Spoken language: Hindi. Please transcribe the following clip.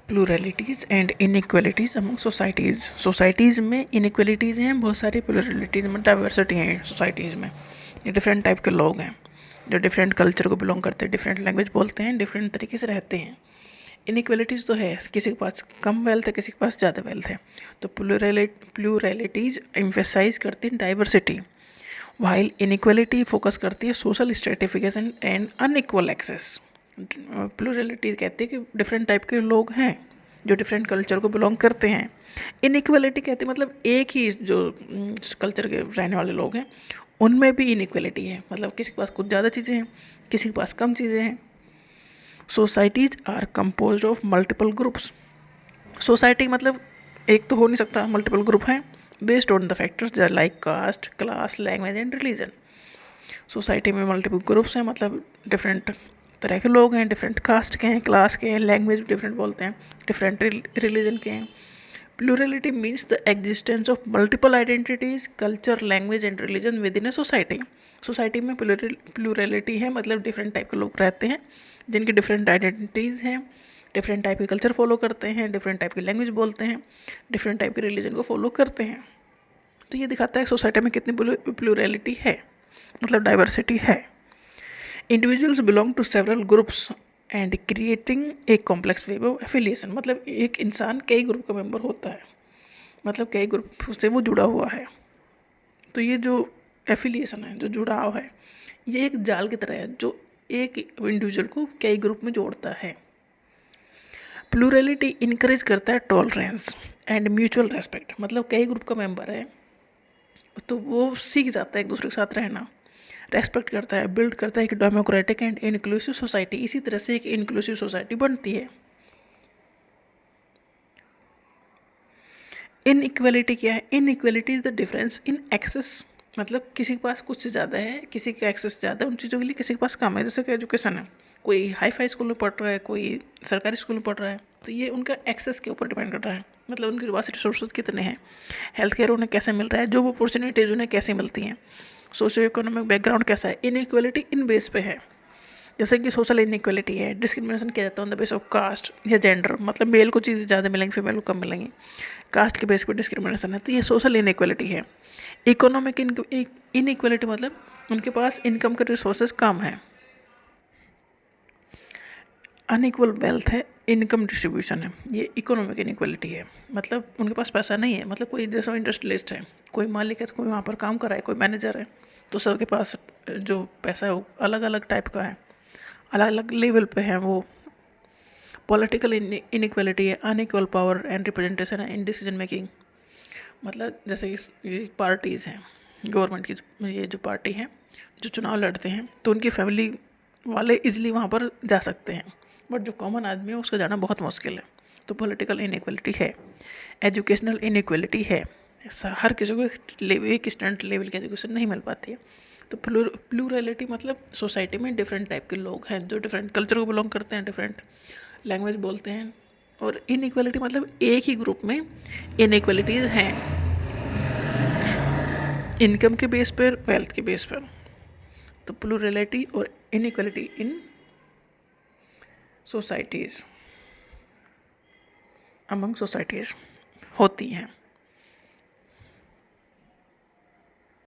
प्लूरलिटीज़ and inequalities among societies. Societies में इनइक्वलिटीज़ हैं, बहुत सारी प्लूरलिटीज़ में डाइवर्सिटी हैं सोसाइटीज़ में। ये डिफरेंट टाइप के लोग हैं जो डिफरेंट कल्चर को बिलोंग करते हैं, डिफरेंट लैंग्वेज बोलते हैं, डिफरेंट तरीके से रहते हैं। इनइक्वलिटीज़ तो है, किसी के पास कम वेल्थ है, किसी के पास ज़्यादा वेल्थ है। तो प्लूरलिटीज़ एम्फेसाइज करती हैं डाइवर्सिटी, वाइल इनइक्वलिटी फोकस करती है social stratification and unequal access. Plurality कहती है कि डिफरेंट टाइप के लोग हैं जो डिफरेंट कल्चर को बिलोंग करते हैं। इनइक्वलिटी कहती है मतलब एक ही जो कल्चर के रहने वाले लोग हैं उनमें भी इनइक्वलिटी है, मतलब किसी के पास कुछ ज़्यादा चीज़ें हैं, किसी के पास कम चीज़ें हैं। Societies are composed of multiple groups. Society मतलब एक तो हो नहीं सकता, मल्टीपल ग्रुप हैं based on the factors like caste, class, language and religion. Society में मल्टीपल ग्रुप्स हैं, मतलब डिफरेंट तरह के लोग हैं, डिफरेंट कास्ट के हैं, क्लास के हैं, लैंग्वेज डिफरेंट बोलते हैं, डिफरेंट रिलीजन के हैं। Plurality means the existence of multiple identities, culture, language and religion with in a society. Society में प्लूरलिटी है, मतलब डिफरेंट टाइप के लोग रहते हैं जिनकी डिफरेंट आइडेंटिटीज़ हैं, डिफरेंट टाइप के कल्चर फॉलो करते हैं, डिफरेंट टाइप की लैंग्वेज बोलते हैं, डिफरेंट टाइप के रिलीजन को फॉलो करते हैं। तो ये दिखाता है सोसाइटी में कितनी प्लूरलिटी है, मतलब डाइवर्सिटी है। Individuals belong to several groups and creating a complex web of affiliation. मतलब एक इंसान कई ग्रुप का मेंबर होता है, मतलब कई ग्रुप से वो जुड़ा हुआ है। तो ये जो एफिलिएशन है, जो जुड़ाव है, ये एक जाल की तरह है जो एक इंडिविजुअल को कई ग्रुप में जोड़ता है। प्लूरलिटी इनकरेज करता है टॉलरेंस एंड म्यूचुअल रेस्पेक्ट। मतलब कई ग्रुप का मेंबर है तो वो सीख जाता है एक दूसरे के साथ रहना, रेस्पेक्ट करता है, बिल्ड करता है एक डेमोक्रेटिक एंड इंक्लूसिव सोसाइटी। इसी तरह से एक इंक्लूसिव सोसाइटी बनती है। इनइक्वालिटी क्या है? Inequality is the difference in excess. मतलब किसी के पास कुछ ज़्यादा है, किसी का एक्सेस ज़्यादा है उन चीज़ों के लिए, किसी के पास कम है। जैसे कि एजुकेशन है, कोई हाई फाई स्कूल में पढ़ रहा है, कोई सरकारी स्कूल में पढ़ रहा है, तो ये उनका एक्सेस के ऊपर डिपेंड कर रहा है, मतलब उनके पास रिसोर्सेज कितने हैं, हेल्थ केयर उन्हें कैसे मिल रहा है, जॉब अपॉर्चुनिटीज़ उन्हें कैसे मिलती हैं, सोशियो इकोनॉमिक बैकग्राउंड कैसा है। इनइक्वालिटी इन बेस पे है, जैसे कि सोशल इनइक्वालिटी है, डिस्क्रिमिनेशन किया जाता है on the base of caste या जेंडर, मतलब मेल को चीज़ें ज़्यादा मिलेंगी, फीमेल को कम मिलेंगी, कास्ट के बेस पर डिस्क्रिमिनेशन है, तो ये सोशल इनइक्वालिटी है। इकोनॉमिक इनइक्वालिटी मतलब उनके पास इनकम के रिसोर्सेज कम है। अनइक्वल वेल्थ है, इनकम डिस्ट्रीब्यूशन है, ये इकोनॉमिक इनइक्वालिटी है। मतलब उनके पास पैसा नहीं है, मतलब कोई जैसा इंडस्ट्रियलिस्ट है, कोई मालिक है, कोई वहाँ पर काम कर रहा है, कोई मैनेजर है, तो सबके पास जो पैसा है वो अलग अलग टाइप का है, अलग अलग लेवल पे है वो। पॉलिटिकल इनइक्वालिटी है, अनइक्वल पावर एंड रिप्रेजेंटेशन है इन डिसीजन मेकिंग। मतलब जैसे ये पार्टीज़ हैं, गवर्नमेंट की ये जो पार्टी है जो चुनाव लड़ते हैं, तो उनकी फैमिली वाले इजीली वहाँ पर जा सकते हैं, बट जो कॉमन आदमी है उसका जाना बहुत मुश्किल है। तो पॉलिटिकल इनइक्वालिटी है। एजुकेशनल इनइक्वालिटी है, हर किसी को एक स्टैंडर्ड लेवल की एजुकेशन नहीं मिल पाती है। तो प्लूरलिटी मतलब सोसाइटी में डिफरेंट टाइप के लोग हैं जो डिफरेंट कल्चर को बिलोंग करते हैं, डिफरेंट लैंग्वेज बोलते हैं। और इनइक्वालिटी मतलब एक ही ग्रुप में इनइक्वालिटीज़ हैं, इनकम के बेस पर, वेल्थ के बेस पर। तो प्लूरलिटी और inequality in societies, among societies होती हैं।